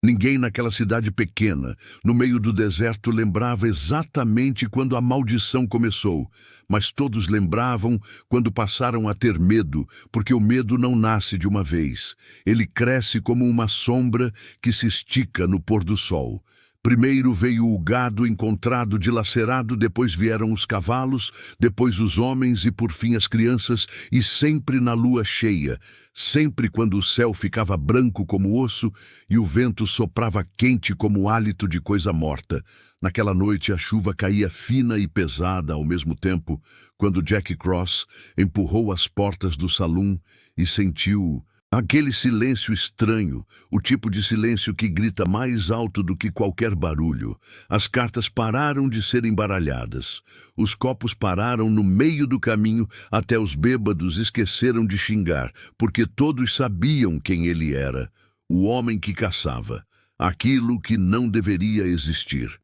Ninguém naquela cidade pequena, no meio do deserto, lembrava exatamente quando a maldição começou, mas todos lembravam quando passaram a ter medo, porque o medo não nasce de uma vez. Ele cresce como uma sombra que se estica no pôr do sol. Primeiro veio o gado encontrado dilacerado, depois vieram os cavalos, depois os homens e por fim as crianças, e sempre na lua cheia, sempre quando o céu ficava branco como osso e o vento soprava quente como hálito de coisa morta. Naquela noite a chuva caía fina e pesada ao mesmo tempo, quando Jack Cross empurrou as portas do salão e sentiu aquele silêncio estranho, o tipo de silêncio que grita mais alto do que qualquer barulho. As cartas pararam de ser embaralhadas. Os copos pararam no meio do caminho, até os bêbados esqueceram de xingar, porque todos sabiam quem ele era. O homem que caçava. Aquilo que não deveria existir.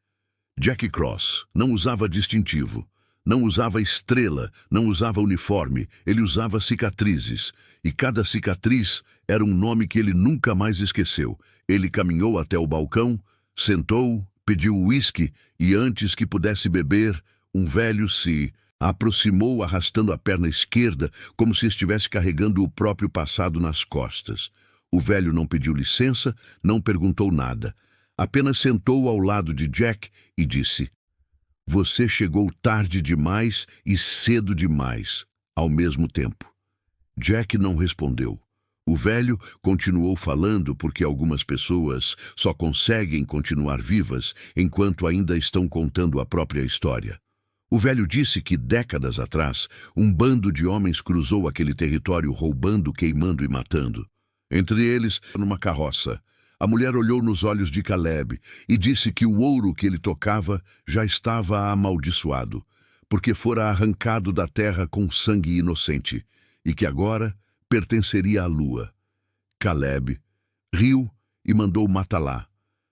Jack Cross não usava distintivo. Não usava estrela, não usava uniforme, ele usava cicatrizes. E cada cicatriz era um nome que ele nunca mais esqueceu. Ele caminhou até o balcão, sentou, pediu uísque e antes que pudesse beber, um velho se aproximou arrastando a perna esquerda como se estivesse carregando o próprio passado nas costas. O velho não pediu licença, não perguntou nada. Apenas sentou ao lado de Jack e disse: "Você chegou tarde demais e cedo demais, ao mesmo tempo." Jack não respondeu. O velho continuou falando porque algumas pessoas só conseguem continuar vivas enquanto ainda estão contando a própria história. O velho disse que décadas atrás, um bando de homens cruzou aquele território roubando, queimando e matando. Entre eles, numa carroça. A mulher olhou nos olhos de Caleb e disse que o ouro que ele tocava já estava amaldiçoado, porque fora arrancado da terra com sangue inocente, e que agora pertenceria à lua. Caleb riu e mandou matá-la,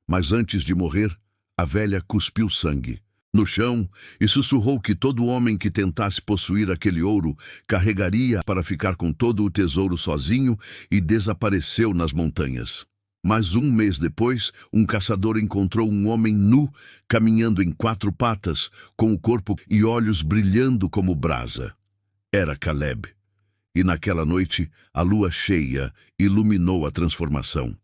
mas antes de morrer, a velha cuspiu sangue no chão e sussurrou que todo homem que tentasse possuir aquele ouro carregaria para ficar com todo o tesouro sozinho e desapareceu nas montanhas. Mas um mês depois, um caçador encontrou um homem nu, caminhando em 4 patas, com o corpo e olhos brilhando como brasa. Era Caleb. E naquela noite, a lua cheia iluminou a transformação.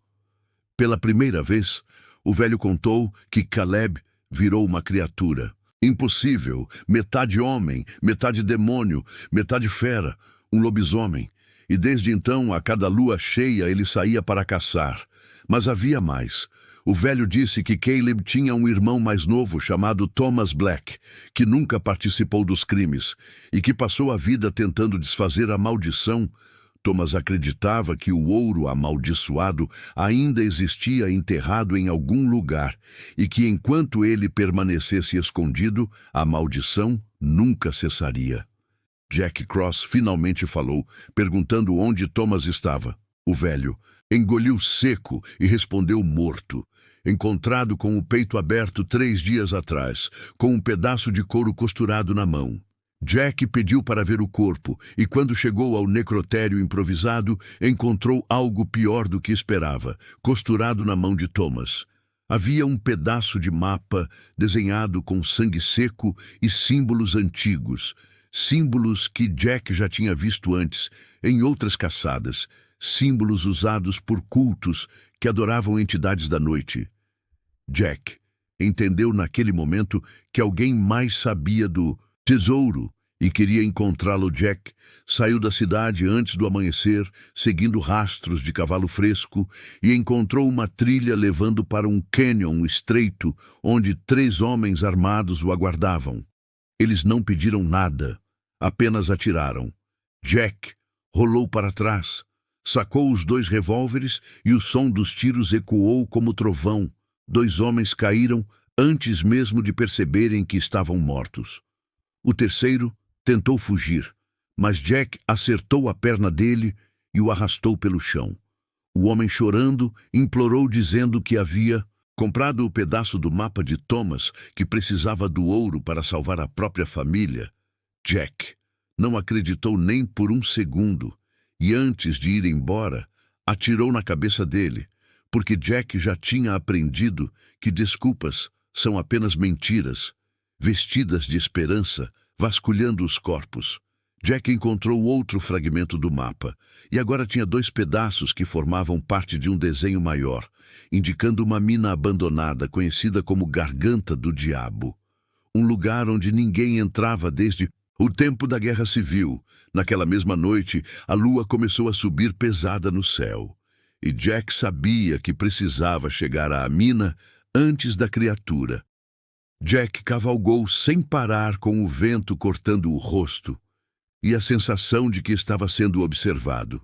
Pela primeira vez, o velho contou que Caleb virou uma criatura. Impossível, metade homem, metade demônio, metade fera, um lobisomem. E desde então, a cada lua cheia, ele saía para caçar. Mas havia mais. O velho disse que Caleb tinha um irmão mais novo chamado Thomas Black, que nunca participou dos crimes e que passou a vida tentando desfazer a maldição. Thomas acreditava que o ouro amaldiçoado ainda existia enterrado em algum lugar e que enquanto ele permanecesse escondido, a maldição nunca cessaria. Jack Cross finalmente falou, perguntando onde Thomas estava. O velho engoliu seco e respondeu morto, encontrado com o peito aberto 3 dias atrás, com um pedaço de couro costurado na mão. Jack pediu para ver o corpo e quando chegou ao necrotério improvisado, encontrou algo pior do que esperava, costurado na mão de Thomas. Havia um pedaço de mapa desenhado com sangue seco e símbolos antigos, símbolos que Jack já tinha visto antes, em outras caçadas, símbolos usados por cultos que adoravam entidades da noite. Jack entendeu naquele momento que alguém mais sabia do tesouro e queria encontrá-lo. Jack saiu da cidade antes do amanhecer, seguindo rastros de cavalo fresco, e encontrou uma trilha levando para um cânion estreito, onde 3 homens armados o aguardavam. Eles não pediram nada, apenas atiraram. Jack rolou para trás, sacou os 2 revólveres e o som dos tiros ecoou como trovão. 2 homens caíram antes mesmo de perceberem que estavam mortos. O terceiro tentou fugir, mas Jack acertou a perna dele e o arrastou pelo chão. O homem, chorando, implorou dizendo que havia comprado o pedaço do mapa de Thomas, que precisava do ouro para salvar a própria família. Jack não acreditou nem por um segundo e antes de ir embora, atirou na cabeça dele, porque Jack já tinha aprendido que desculpas são apenas mentiras, vestidas de esperança, vasculhando os corpos. Jack encontrou outro fragmento do mapa, e agora tinha 2 pedaços que formavam parte de um desenho maior, indicando uma mina abandonada conhecida como Garganta do Diabo, um lugar onde ninguém entrava desde o tempo da Guerra Civil. Naquela mesma noite, a lua começou a subir pesada no céu, e Jack sabia que precisava chegar à mina antes da criatura. Jack cavalgou sem parar, com o vento cortando o rosto e a sensação de que estava sendo observado.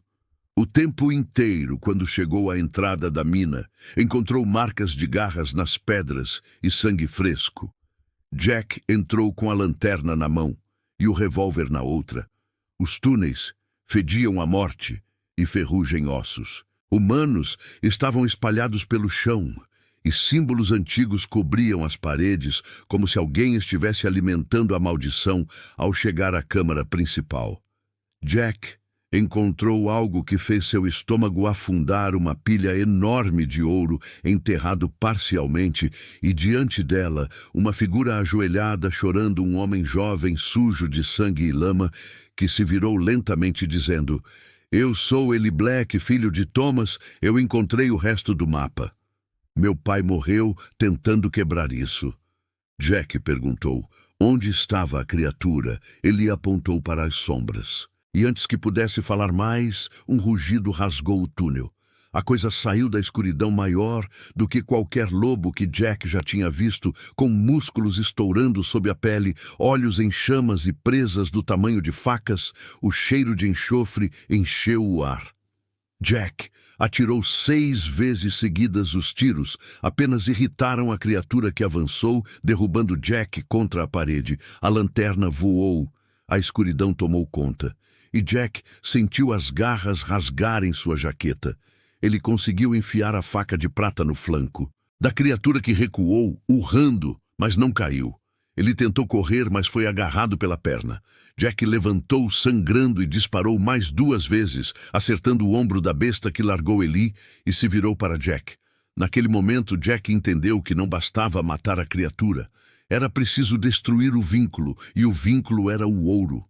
O tempo inteiro, quando chegou à entrada da mina, encontrou marcas de garras nas pedras e sangue fresco. Jack entrou com a lanterna na mão e o revólver na outra. Os túneis fediam a morte e ferrugem ossos. Humanos estavam espalhados pelo chão, e símbolos antigos cobriam as paredes, como se alguém estivesse alimentando a maldição ao chegar à câmara principal. Jack encontrou algo que fez seu estômago afundar: uma pilha enorme de ouro enterrado parcialmente, e diante dela, uma figura ajoelhada chorando, um homem jovem, sujo de sangue e lama, que se virou lentamente dizendo: "Eu sou Eli Black, filho de Thomas, eu encontrei o resto do mapa. Meu pai morreu tentando quebrar isso." Jack perguntou onde estava a criatura. Ele apontou para as sombras. E antes que pudesse falar mais, um rugido rasgou o túnel. A coisa saiu da escuridão maior do que qualquer lobo que Jack já tinha visto, com músculos estourando sob a pele, olhos em chamas e presas do tamanho de facas. O cheiro de enxofre encheu o ar. Jack atirou 6 vezes seguidas. Os tiros apenas irritaram a criatura, que avançou, derrubando Jack contra a parede. A lanterna voou. A escuridão tomou conta, e Jack sentiu as garras rasgarem sua jaqueta. Ele conseguiu enfiar a faca de prata no flanco da criatura, que recuou, urrando, mas não caiu. Ele tentou correr, mas foi agarrado pela perna. Jack levantou sangrando e disparou mais 2 vezes, acertando o ombro da besta, que largou Eli e se virou para Jack. Naquele momento, Jack entendeu que não bastava matar a criatura. Era preciso destruir o vínculo, e o vínculo era o ouro.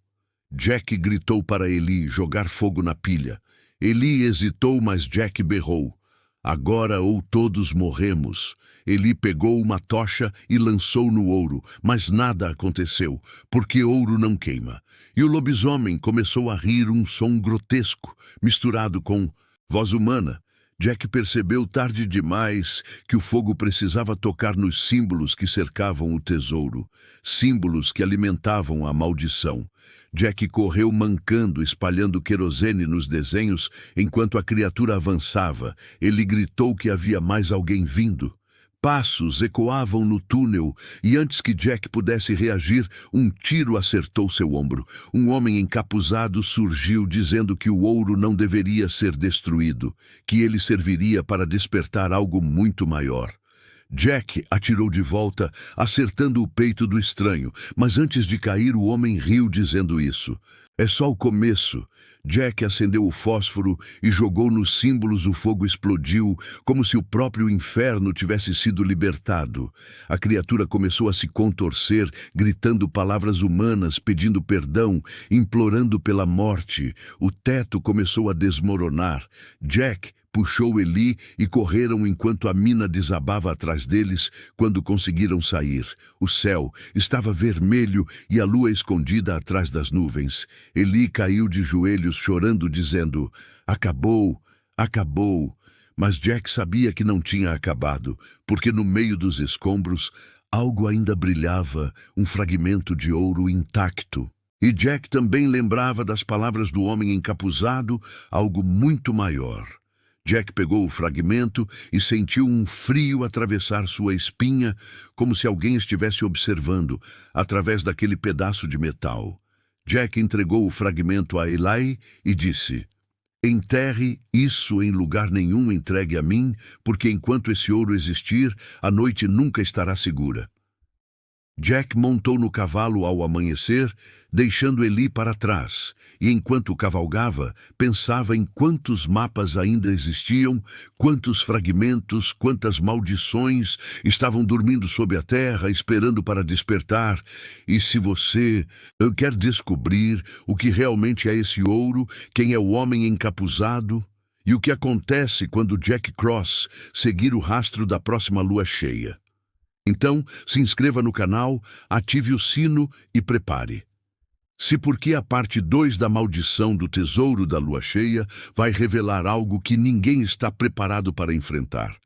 Jack gritou para Eli jogar fogo na pilha. Eli hesitou, mas Jack berrou: "Agora ou todos morremos." Eli pegou uma tocha e lançou no ouro, mas nada aconteceu, porque ouro não queima. E o lobisomem começou a rir, um som grotesco, misturado com voz humana. Jack percebeu tarde demais que o fogo precisava tocar nos símbolos que cercavam o tesouro, símbolos que alimentavam a maldição. Jack correu mancando, espalhando querosene nos desenhos, enquanto a criatura avançava. Ele gritou que havia mais alguém vindo. Passos ecoavam no túnel, e antes que Jack pudesse reagir, um tiro acertou seu ombro. Um homem encapuzado surgiu, dizendo que o ouro não deveria ser destruído, que ele serviria para despertar algo muito maior. Jack atirou de volta, acertando o peito do estranho, mas antes de cair, o homem riu, dizendo isso: "É só o começo." Jack acendeu o fósforo e jogou nos símbolos. O fogo explodiu, como se o próprio inferno tivesse sido libertado. A criatura começou a se contorcer, gritando palavras humanas, pedindo perdão, implorando pela morte. O teto começou a desmoronar. Jack puxou Eli e correram enquanto a mina desabava atrás deles. Quando conseguiram sair, o céu estava vermelho e a lua escondida atrás das nuvens. Eli caiu de joelhos, chorando, dizendo: "Acabou, acabou." Mas Jack sabia que não tinha acabado, porque no meio dos escombros algo ainda brilhava, um fragmento de ouro intacto. E Jack também lembrava das palavras do homem encapuzado, algo muito maior. Jack pegou o fragmento e sentiu um frio atravessar sua espinha, como se alguém estivesse observando através daquele pedaço de metal. Jack entregou o fragmento a Eli e disse: "Enterre isso em lugar nenhum, entregue a mim, porque enquanto esse ouro existir, a noite nunca estará segura." Jack montou no cavalo ao amanhecer, deixando Eli para trás, e enquanto cavalgava, pensava em quantos mapas ainda existiam, quantos fragmentos, quantas maldições estavam dormindo sob a terra, esperando para despertar. E se você quer descobrir o que realmente é esse ouro, quem é o homem encapuzado, e o que acontece quando Jack Cross seguir o rastro da próxima lua cheia, então se inscreva no canal, ative o sino e prepare. Se porque a parte 2 da maldição do tesouro da lua cheia vai revelar algo que ninguém está preparado para enfrentar.